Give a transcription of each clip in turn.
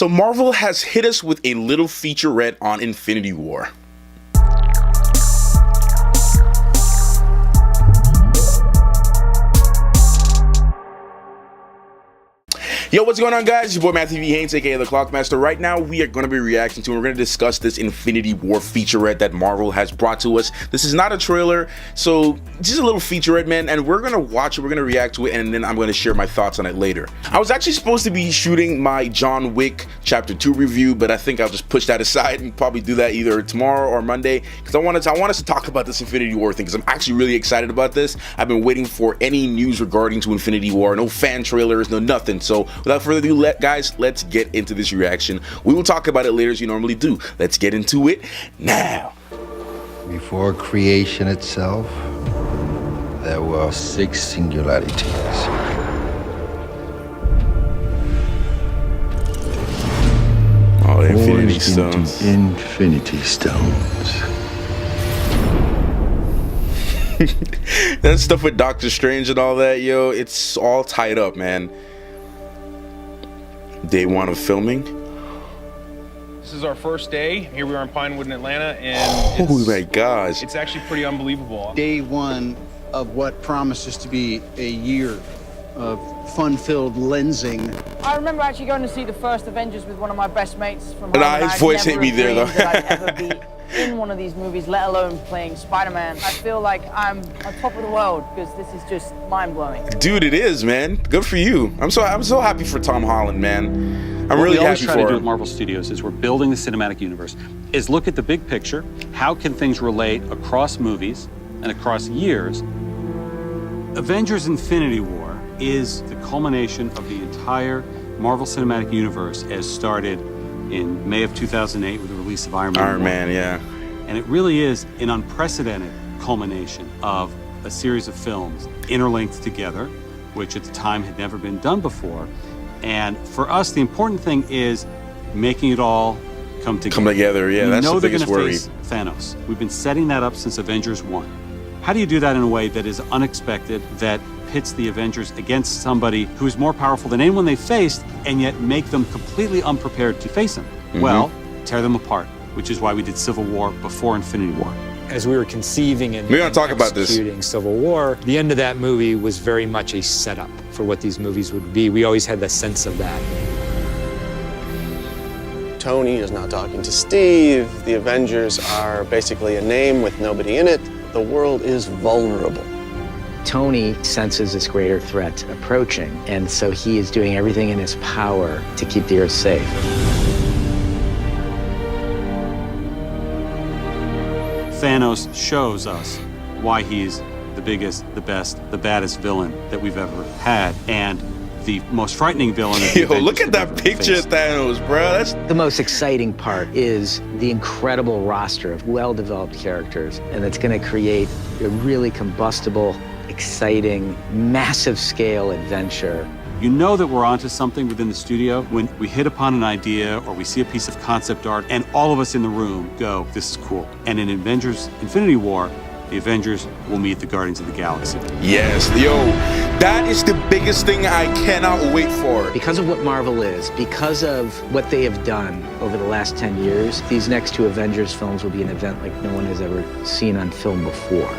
So Marvel has hit us with a little featurette on Infinity War. Yo, what's going on, guys? It's your boy Matthew V. Haynes, aka the Clockmaster. Right now, we are going to be reacting to and we're going to discuss this Infinity War featurette that Marvel has brought to us. This is not a trailer, so just a little featurette, man, and we're going to watch it, we're going to react to it, and then I'm going to share my thoughts on it later. I was actually supposed to be shooting my John Wick Chapter 2 review, but I think I'll just push that aside and probably do that either tomorrow or Monday, because I want us to talk about this Infinity War thing, because I'm actually really excited about this. I've been waiting for any news regarding to Infinity War, no fan trailers, no nothing, so without further ado, guys, let's get into this reaction. We will talk about it later as you normally do. Let's get into it now. Before creation itself, there were 6 singularities. Oh, Infinity Stones. Infinity Stones. That stuff with Doctor Strange and all that, yo, it's all tied up, man. Day 1 of filming. This is our first day. Here we are in Pinewood in Atlanta, and oh my gosh, it's actually pretty unbelievable. Day 1 of what promises to be a year of fun-filled lensing. I remember actually going to see the first Avengers with one of my best mates from home. Nah, his voice hit me there, though. That I'd ever be in one of these movies, let alone playing Spider-Man. I feel like I'm on top of the world because this is just mind-blowing. Dude, it is, man. Good for you. I'm so happy for Tom Holland, man. I'm really happy for him. What we always try to do at Marvel Studios is we're building the cinematic universe, is look at the big picture. How can things relate across movies and across years? Avengers Infinity War is the culmination of the entire Marvel Cinematic Universe as started in May of 2008 with the release of Iron Man, yeah. And it really is an unprecedented culmination of a series of films interlinked together, which at the time had never been done before. And for us, the important thing is making it all come together. Yeah, that's the biggest worry. We know they're going to face Thanos. We've been setting that up since Avengers 1. How do you do that in a way that is unexpected, that pits the Avengers against somebody who is more powerful than anyone they faced, and yet make them completely unprepared to face him? Well, tear them apart, which is why we did Civil War before Infinity War. As we were conceiving and we're gonna talk about this. Executing Civil War, the end of that movie was very much a setup for what these movies would be. We always had the sense of that. Tony is not talking to Steve. The Avengers are basically a name with nobody in it. The world is vulnerable. Tony senses this greater threat approaching, and so he is doing everything in his power to keep the Earth safe. Thanos shows us why he's the biggest, the best, the baddest villain that we've ever had, and the most frightening villain. Yo, look at that picture of Thanos, bro. That's the most exciting part is the incredible roster of well-developed characters, and it's going to create a really combustible, exciting, massive-scale adventure. You know that we're onto something within the studio when we hit upon an idea or we see a piece of concept art and all of us in the room go, this is cool. And in Avengers Infinity War, the Avengers will meet the Guardians of the Galaxy. Yes, yo, that is the biggest thing I cannot wait for. Because of what Marvel is, because of what they have done over the last 10 years, these next 2 Avengers films will be an event like no one has ever seen on film before.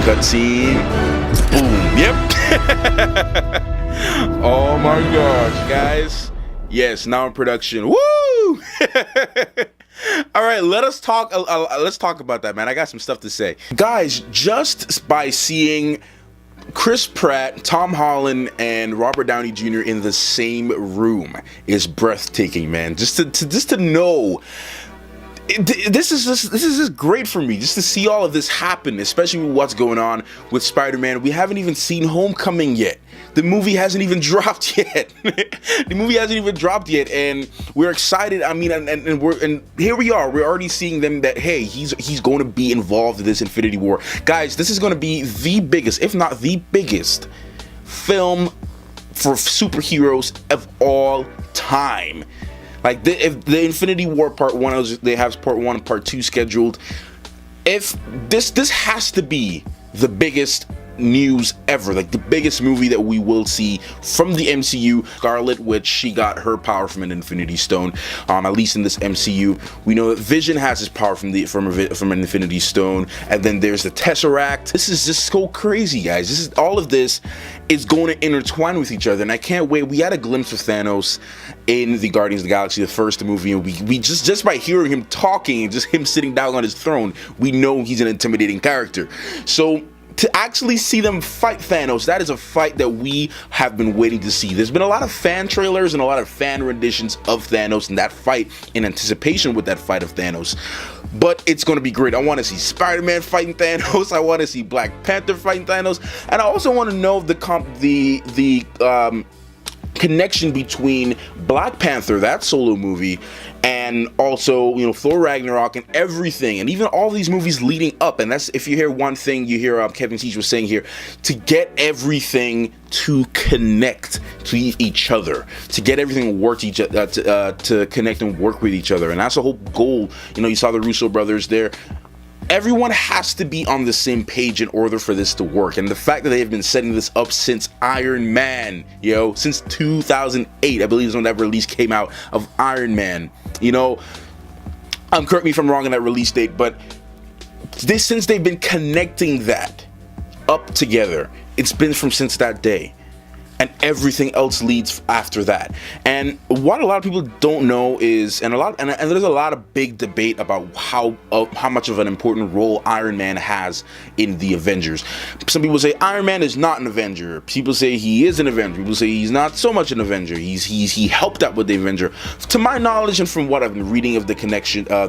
Cutscene. Boom. Yep. Oh my gosh, guys. Yes, now in production. Woo! All right, let's talk about that, man. I got some stuff to say. Guys, just by seeing Chris Pratt, Tom Holland, and Robert Downey Jr. in the same room is breathtaking, man. Just to know. This is just great for me, just to see all of this happen, especially with what's going on with Spider-Man. We haven't even seen Homecoming yet. The movie hasn't even dropped yet. The movie hasn't even dropped yet, and we're excited. I mean, and here we are. We're already seeing them that, hey, he's going to be involved in this Infinity War. Guys, this is going to be the biggest, if not the biggest, film for superheroes of all time. Like if the Infinity War Part 1, they have Part 1 and Part 2 scheduled. If this has to be the biggest news ever, like the biggest movie that we will see from the MCU. Scarlet Witch, she got her power from an Infinity Stone, at least in this MCU. We know that Vision has his power from an Infinity Stone, and then there's the Tesseract. This is just so crazy, guys. All of this is going to intertwine with each other, and I can't wait. We had a glimpse of Thanos in the Guardians of the Galaxy, the first movie, and we just by hearing him talking and just him sitting down on his throne, we know he's an intimidating character. So to actually see them fight Thanos, that is a fight that we have been waiting to see. There's been a lot of fan trailers and a lot of fan renditions of Thanos and that fight, in anticipation with that fight of Thanos. But it's going to be great. I want to see Spider-Man fighting Thanos. I want to see Black Panther fighting Thanos, and I also want to know the connection between Black Panther, that solo movie, and also, you know, Thor Ragnarok and everything, and even all these movies leading up. And that's, if you hear one thing, you hear Kevin Feige was saying here, to get everything to connect to each other, to get everything to work to connect and work with each other. And that's the whole goal. You know, you saw the Russo brothers there. Everyone has to be on the same page in order for this to work. And the fact that they have been setting this up since Iron Man, since 2008, I believe is when that release came out of Iron Man. Correct me if I'm wrong on that release date, but since they've been connecting that up together, it's been since that day. And everything else leads after that. And what a lot of people don't know is, and there's a lot of big debate about how much of an important role Iron Man has in the Avengers. Some people say Iron Man is not an Avenger. People say he is an Avenger. People say he's not so much an Avenger. He helped out with the Avenger. To my knowledge, and from what I've been reading of the connection, a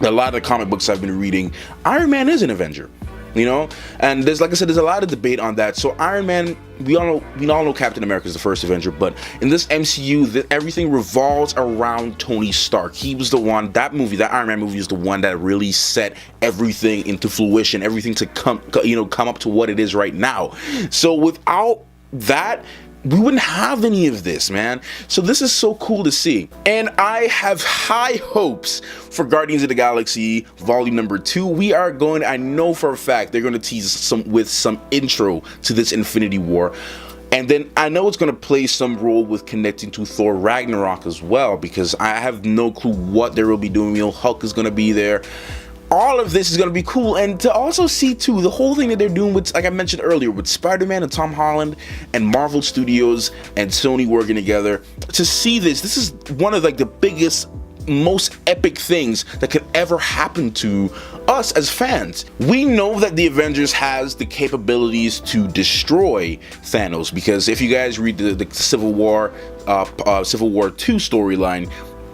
lot of the comic books I've been reading, Iron Man is an Avenger. And there's, like I said, there's a lot of debate on that. So Iron Man, we all know Captain America is the first Avenger, but in this MCU, everything revolves around Tony Stark. He was the one, that Iron Man movie is the one that really set everything into fruition, everything to come up to what it is right now. So without that, we wouldn't have any of this, man. So this is so cool to see. And I have high hopes for Guardians of the Galaxy Volume Number 2. I know for a fact they're going to tease some intro to this Infinity War. And then I know it's going to play some role with connecting to Thor Ragnarok as well, because I have no clue what they will be doing. Hulk is going to be there. All of this is going to be cool. And to also see too, the whole thing that they're doing with, like I mentioned earlier, with Spider-Man and Tom Holland and Marvel Studios and Sony working together, to see this is one of the biggest, most epic things that could ever happen to us as fans. We know that the Avengers has the capabilities to destroy Thanos, because if you guys read the Civil War 2 storyline,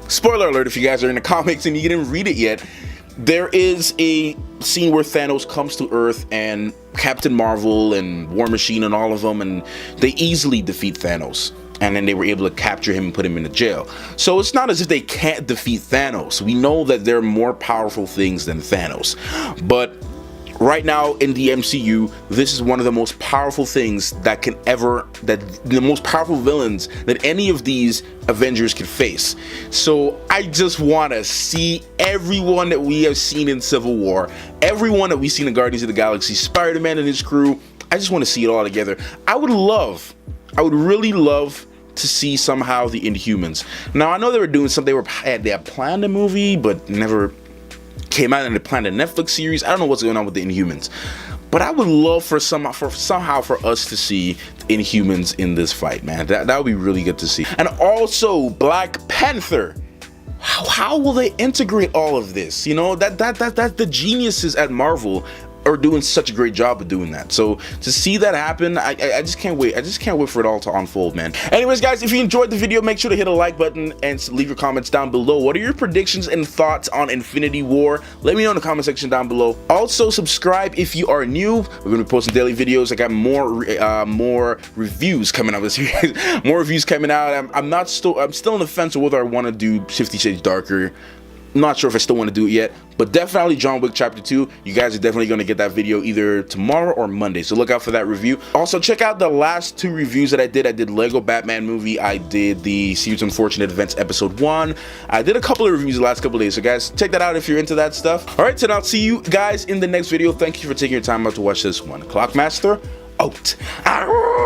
spoiler alert if you guys are in the comics and you didn't read it yet, there is a scene where Thanos comes to Earth and Captain Marvel and War Machine and all of them, and they easily defeat Thanos. And then they were able to capture him and put him in a jail. So it's not as if they can't defeat Thanos. We know that there are more powerful things than Thanos. But right now in the MCU, this is one of the most powerful things the most powerful villains that any of these Avengers can face. So I just want to see everyone that we have seen in Civil War, everyone that we've seen in Guardians of the Galaxy, Spider-Man and his crew. I just want to see it all together. I would really love to see somehow the Inhumans. Now I know they were doing something, they had planned a movie, but never came out, and they planned a Netflix series. I don't know what's going on with the Inhumans, but I would love somehow for us to see Inhumans in this fight, man. That would be really good to see. And also Black Panther. How will they integrate all of this? That the geniuses at Marvel are doing such a great job of doing that. So to see that happen, I just can't wait. I just can't wait for it all to unfold, man. Anyways, guys, if you enjoyed the video, make sure to hit a like button and leave your comments down below. What are your predictions and thoughts on Infinity War? Let me know in the comment section down below. Also, subscribe if you are new. We're going to be posting daily videos. I got more reviews coming out this year. More reviews coming out. I'm still on the fence of whether I want to do 50 Shades Darker Not sure if I still want to do it yet, but definitely John Wick Chapter 2. You guys are definitely going to get that video either tomorrow or Monday, so look out for that review. Also, check out the last 2 reviews that I did. I did Lego Batman movie. I did the Series Unfortunate Events Episode 1. I did a couple of reviews the last couple of days, so guys, check that out if you're into that stuff. All right, so I'll see you guys in the next video. Thank you for taking your time out to watch this one. Clockmaster out.